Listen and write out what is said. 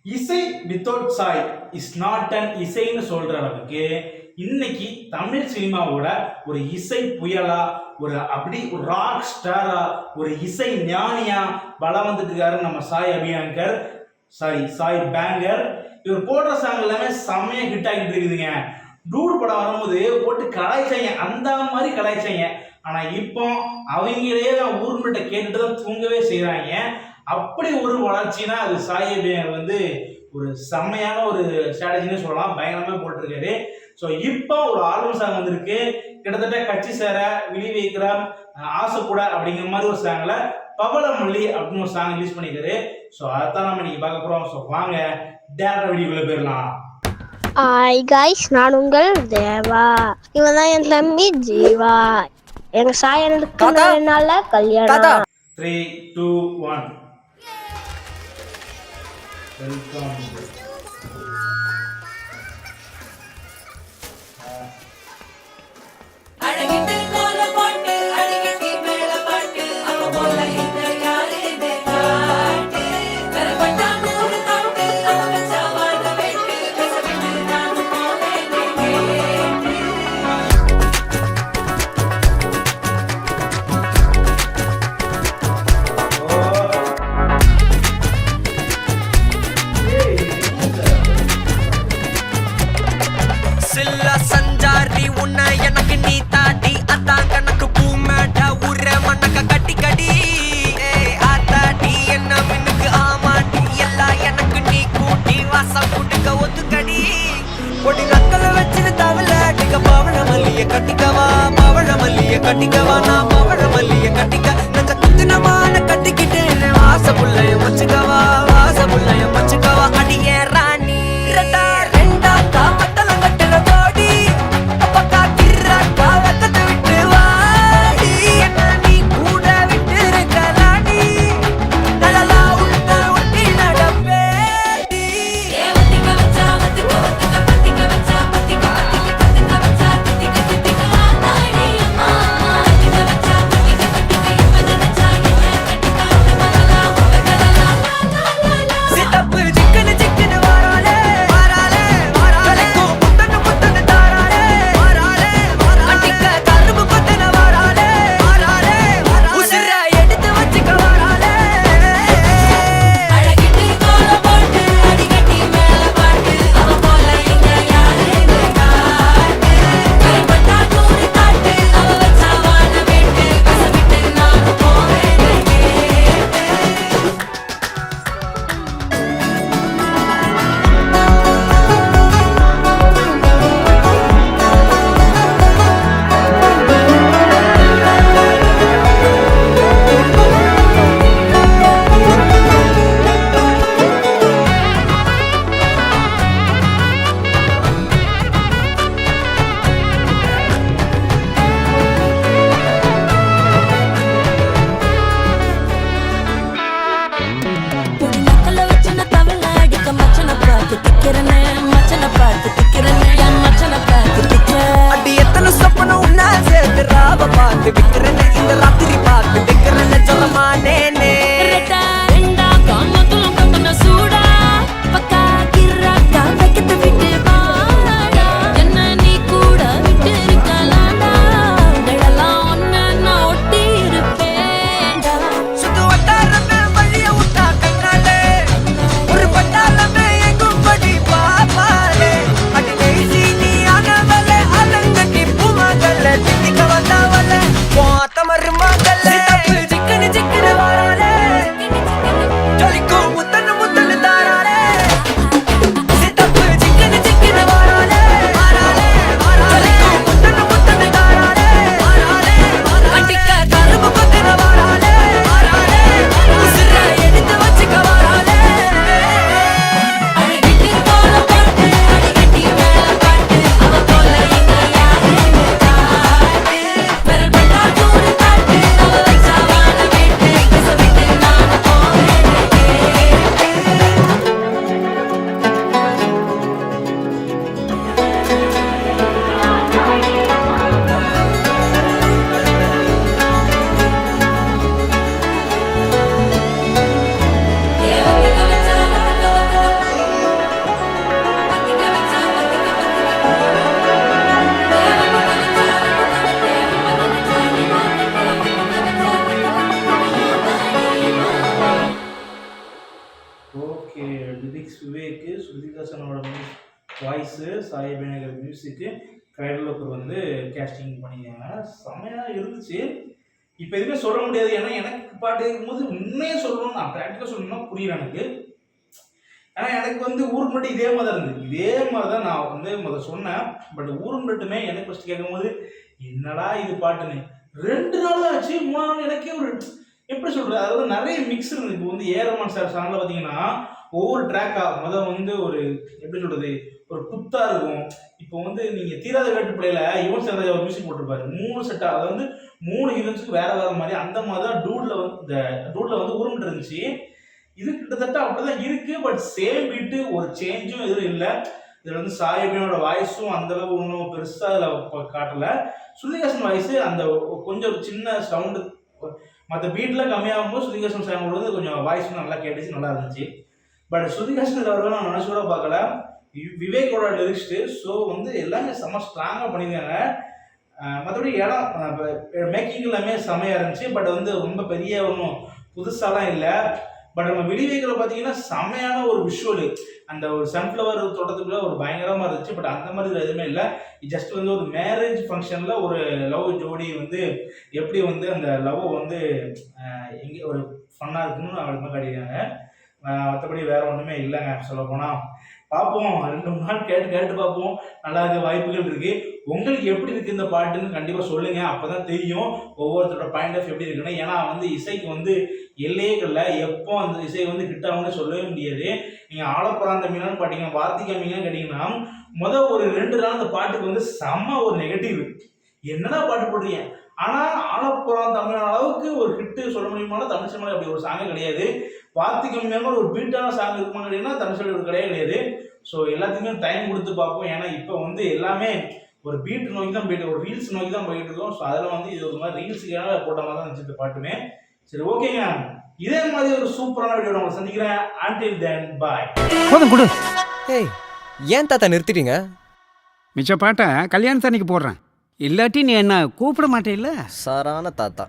இசை without Sai is not an இசைன்னு சொல்ற அளவுக்கு இன்னைக்கு தமிழ் சினிமாவோட ஒரு இசை புயலா அப்படி ஒரு ராக் ஸ்டாரா ஒரு இசை ஞானியா வளம் வந்துட்டு இருக்காரு நம்ம சாய் அபியங்கர் சாய் பேங்கர். இவர் போடுற சாங் எல்லாமே செம்மையா ஹிட் ஆகிட்டு இருக்குதுங்க. டூடு படம் வரும்போது போட்டு கலாய்ச்சாங்க, அந்த மாதிரி கலாய்ச்சாங்க. ஆனா இப்போ அவங்களே தான் ஊர்கிட்ட கேட்டுட்டு தான் தூங்கவே செய்யறாங்க. அப்படி ஒரு வளர்ச்சினா அது சாய் அபியங்கர் ஒரு செம்மையான ஒரு ஸ்ட்ராட்டஜின்னு சொல்லலாம். பயங்கரமா போட்டிருக்காரு. ஸோ இப்போ ஒரு ஆல்பம் சாங் வந்திருக்கு. கிட்டத்தட்ட கட்சி சேர விழி வைக்கிறார் ஆசை கூட அப்படிங்கிற மாதிரி ஒரு சாங்ல பவளமல்லி அப்படின்னு ஒரு சாங் ரிலீஸ் பண்ணிருக்காரு. ஸோ அதான் நம்ம இன்னைக்கு பார்க்க போறோம். ஸோ வாங்க டேரக்டா வீடியோக்குள்ள போயிடலாம். ஹாய் காய்ஸ், நான் உங்கள் தேவா. இவன் தான் என் தம்பி ஜீவா. எங்க சாயனுக்கு நாள கல்யாணம். 3, 2, 1 வெல்கம். சஞ்சாரி உன்னை எனக்கு நீ தாடி அதான் கணக்கு பூ மேட உர மண்ணக்க கட்டி கடி ஆத்தாடி என்ன மின்னுக்கு ஆமாடி எல்லாம் எனக்கு நீ கூட்டி வாசம் கூட்டுக்க ஒத்துக்கடி பொடி நக்கல வச்சிரு தவள அடிக்க பவழ மல்லிய கட்டிக்கவா நான் பவழ மல்லிய கட்டிக்க நஞ்ச குத்தினமான கட்டிக்கிட்டேன் வாச புள்ளைய மச்சுக்கவா அடியே ராணி ரெண்டா காமத்தல கட்டுற தோடி அப்பக்கா கிராக்கா வெக்கத்தை விட்டு வாடி என்ன நீ கூட விட்டு இருக்கலாடி நலலா உன்ன ஒட்டி நடப்பேடி ஏவத்திக்க வச்சா பத்திக்க வச்சா நாடி அம்மா பத்திக்க வச்சா இப்ப நினைச்சா என்ன கட்டிக்காத மலலா ஓகே, லிரிக்ஸ் விவேக், ஸ்ருதிகாசனோட வாய்ஸு, சாய் அபிநயகர் மியூசிக்கு, கைடலோக்கர் வந்து கேஸ்டிங் பண்ணியிருக்காங்க. செம்மையாக இருந்துச்சு. இப்போ எதுவுமே சொல்ல முடியாது, ஏன்னா எனக்கு பாட்டு இருக்கும்போது உண்மையே சொல்லணும், நான் ப்ராக்டிக்கலாக சொல்லணும்னா புரியல எனக்கு. ஏன்னா எனக்கு வந்து ஊருக்கு மட்டும் இதே மாதிரி தான் இருந்தது, இதே மாதிரி தான் நான் வந்து முதல் சொன்னேன். பட் ஊருக்கு மட்டுமே எனக்கு ஃபஸ்ட்டு கேட்கும்போது என்னடா இது பாட்டுன்னு 2 நாள் ஆச்சு. 3 நாள் எனக்கே ஒரு எப்படி சொல்கிறது, அதாவது நிறைய மிக்ஸ் இருந்தது. இப்போ வந்து ஏரமான் சார் சாங்கில் பார்த்தீங்கன்னா ஒவ்வொரு ட்ராக்காக வந்து ஒரு எப்படி சொல்கிறது, ஒரு குத்தாக இருக்கும். இப்போ வந்து நீங்கள் தீராத வேட்டுப்பிள்ளையில் யுவன் சங்கர் ராஜா ஒரு மியூசிக் போட்டிருப்பாரு, 3 செட்டாக, அதாவது வந்து 3 ஹீரோன்ஸுக்கு வேறு வேறு மாதிரி. அந்த மாதிரி தான் டூடில் வந்து இந்த டூடில் வந்து உருமிட்டு இருந்துச்சு. இது கிட்டத்தட்ட அப்படிதான் இருக்கு. பட் சேம் பீட்டு, ஒரு சேஞ்சும் எதுவும் இல்லை. இதில் வந்து சாயபினோட வாய்ஸும் அந்தளவு ஒன்றும் பெருசாக அதில் காட்டலை. ஸ்ருதிகாசன் வாய்ஸு அந்த கொஞ்சம் சின்ன சவுண்டு, மற்ற பீட்டில் கம்மியாகும்போது ஸ்ருதிகாசன் சாங் வந்து கொஞ்சம் வாய்ஸும் நல்லா கேட்டுச்சு, நல்லா இருந்துச்சு. பட் ஸ்ருதிகாசன் அவர்கள் நான் நினச்சி கூட பார்க்கல. விவேக்கோட லிரிக்ஸ்ட்டு ஸோ வந்து எல்லாமே செம்ம ஸ்ட்ராங்காக பண்ணியிருக்காங்க. மற்றபடி இடம் மேக்கிங் எல்லாமே செம்மையாக இருந்துச்சு. பட் வந்து ரொம்ப பெரிய ஒன்றும் புதுசாலாம் இல்லை. பட் நம்ம விடிவேக்கில் பார்த்தீங்கன்னா செம்மையான ஒரு விஷுவலு, அந்த ஒரு சன்ஃப்ளவர் தோட்டத்துக்குள்ள ஒரு பயங்கரமாக இருந்துச்சு. பட் அந்த மாதிரி எதுவுமே இல்லை. ஜஸ்ட் வந்து ஒரு மேரேஜ் ஃபங்க்ஷனில் ஒரு லவ் ஜோடி வந்து எப்படி வந்து அந்த லவ்வை வந்து எங்கே ஒரு ஃபன்னாக இருக்குன்னு அவளுக்கு காட்டியிருக்காங்க. மற்றபடி வேறு ஒன்றுமே இல்லைங்க. சொல்லப்போனால் பார்ப்போம், 2-3 நாள் கேட்டு பார்ப்போம். நல்லா இருக்க வாய்ப்புகள் இருக்குது. உங்களுக்கு எப்படி இருக்குது இந்த பாட்டுன்னு கண்டிப்பாக சொல்லுங்கள். அப்போ தான் தெரியும் ஒவ்வொருத்தரோட பாயிண்ட் ஆஃப் எப்படி இருக்குன்னு. ஏன்னா வந்து இசைக்கு வந்து எல்லையே இல்லை, எப்போ அந்த இசை வந்து ஹிட் ஆகும்னு சொல்லவே முடியாது. நீங்கள் ஆலப்புறாந்த மீனான்னு பார்த்தீங்கன்னா, வார்த்திகா மீனான்னு கேட்டிங்கன்னா, ஒரு 2 நாள் அந்த பாட்டுக்கு வந்து செம்ம ஒரு நெகட்டிவ், என்னடா பாட்டு போடுறீங்க. ஆனால் ஆலப்புறம் தமிழ் அளவுக்கு ஒரு ஹிட்டு சொல்ல முடியுமானா தமிழ் சினிமாவில் அப்படி ஒரு சாங்கே கிடையாது. வார்த்தைக்கு மேலே ஒரு பீட்டான சாங் இருக்குமான்னு கேட்டிங்கன்னா தமிழ் சினிமாவில் கிடையாது. ஸோ எல்லாத்துக்குமே டைம் கொடுத்து பார்ப்போம். ஏன்னா இப்போ வந்து எல்லாமே ஒரு பீட் நோக்கி தான் போயிட்டு, ஒரு ரீல்ஸ் நோக்கி தான் போயிட்டு இருக்கோம். ஸோ அதில் வந்து இது ஒரு மாதிரி ரீல்ஸுக்காக போட்ட மாதிரி தான் இருந்துச்சு இந்த பாட்டுமே. சரி, ஓகேங்க. இதே மாதிரி ஒரு சூப்பரான வீடியோ உங்களை சந்திக்கிறேன். until then bye. போதும் கொடு. ஏய், ஏன் தாத்தா நிறுத்திட்டீங்க? மிச்ச பாட்டை கல்யாணத்தன்னைக்கு போடுறேன், இல்லாட்டி நீ என்ன கூப்பிட மாட்டே இல்ல. சாரான தாத்தா.